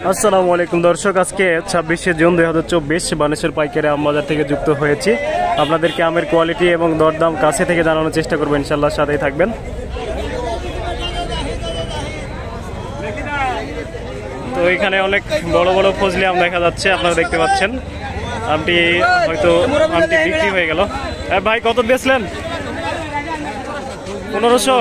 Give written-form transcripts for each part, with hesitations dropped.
আসসালামু আলাইকুম দর্শক, আজকে 26শে জুন 2024 বানেশ্বর পাইকারি আম বাজার থেকে যুক্ত হয়েছি। আপনাদেরকে আমের কোয়ালিটি এবং দরদাম কাছে থেকে জানানোর চেষ্টা করবো, ইনশাল্লাহ সাথেই থাকবেন। তো এখানে অনেক বড় বড় ফজলি আম দেখা যাচ্ছে, আপনারা দেখতে পাচ্ছেন। আমটি বিক্রি হয়ে গেল। ভাই কত বেচলেন? 1500।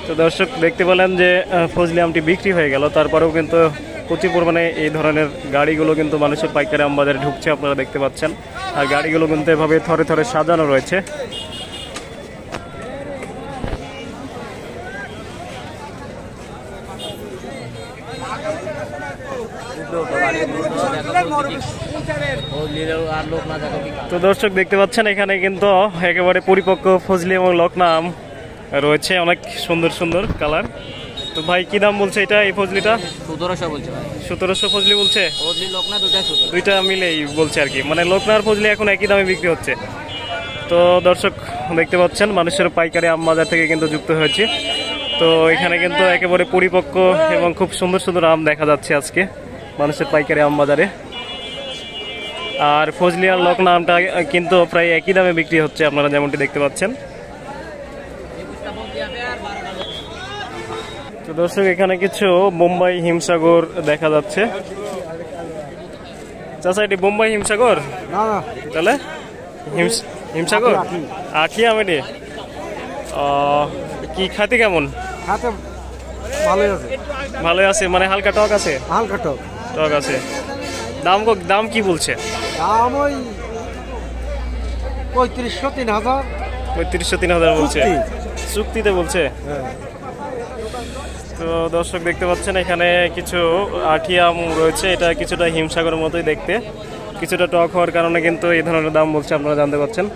তো দর্শক দেখতে পেলেন যে ফজলি আমটি বিক্রি হয়ে গেল, তারপরেও কিন্তু প্রচুর পরিমাণে এই ধরনের গাড়িগুলো কিন্তু মানুষের পাইকারি আম বাজারে ঢুকছে, আপনারা দেখতে পাচ্ছেন। আর গাড়িগুলো কিন্তু এভাবে থরে থরে সাজানো রয়েছে। তো দর্শক দেখতে পাচ্ছেন এখানে কিন্তু একেবারে পরিপক্ক ফজলি এবং লকনা আম রয়েছে, অনেক সুন্দর সুন্দর কালার। তো ভাই কি দাম বলছে এটা, এই ফজলিটা? 1700 বলছে ভাই। 1700 ফজলি বলছে? ফজলি লকনা দুইটা মিলেই বলছে আর কি, মানে লকনা আর ফজলি এখন একই দামে বিক্রি হচ্ছে। তো দর্শক দেখতে পাচ্ছেন মানুষের পাইকারি আম বাজার থেকে কিন্তু যুক্ত হয়েছে। তো এখানে কিন্তু একেবারে পরিপক্ক এবং খুব সুন্দর সুন্দর আম দেখা যাচ্ছে আজকে মানুষের পাইকারি আম বাজারে। আর ফজলি আর লকনা আমটা কিন্তু প্রায় একই দামে বিক্রি হচ্ছে, আপনারা যেমনটি দেখতে পাচ্ছেন। তো দর্শক এখানে কিছু বোম্বাই হিমসাগর দেখা যাচ্ছে। চাচা এটি বোম্বাই হিমসাগর? তাহলে হিমসাগর আখি আম এটি কি খাতে কেমন? ভালোই আছে, মানে হালকা টক আছে? হালকা টক টক আছে। দাম কি বলছে? দাম ওই 3500-3000। 3500-3000 বলছে, চুক্তিতে বলছে। তো দর্শক দেখতে পাচ্ছেন এখানে কিছু আঠি আম রয়েছে, এটা কিছুটা হিমসাগরের মতোই দেখতে, কিছুটা টক হওয়ার কারণে কিন্তু এই ধরনের দাম বলছে, আপনারা জানতে পারছেন।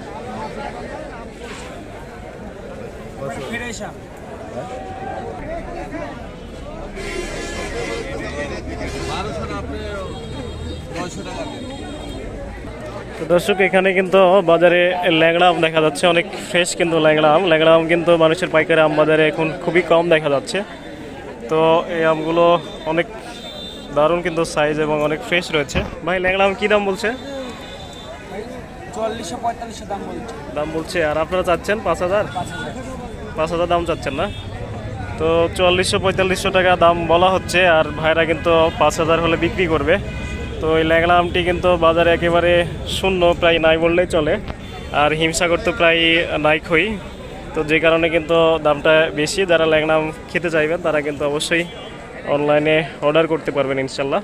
তো দর্শক এখানে কিন্তু বাজারে ল্যাংড়া আম দেখা যাচ্ছে, অনেক ফ্রেশ কিন্তু ল্যাংড়া আম কিন্তু মানুষের পাইকারি আম বাজারে এখন খুবই কম দেখা যাচ্ছে। তো এই আমগুলো অনেক দারুণ কিন্তু সাইজ এবং অনেক ফ্রেশ রয়েছে। ভাই ল্যাংড়া আম কি দাম বলছে? 4400-4500 দাম বলছে। আর আপনারা চাচ্ছেন 5000? 5000 দাম চাচ্ছেন না? তো 4400-4500 টাকা দাম বলা হচ্ছে, আর ভাইরা কিন্তু 5000 হলে বিক্রি করবে। তো এই ল্যাংড়া আমটি কিন্তু বাজারে একেবারে শূন্য, প্রায় নাই বললেই চলে। আর হিমসাগর তো প্রায় নাইকই, তো যে কারণে কিন্তু দামটা বেশি। যারা ল্যাংড়া আম খেতে চাইবেন তারা কিন্তু অবশ্যই অনলাইনে অর্ডার করতে পারবেন ইনশাল্লাহ।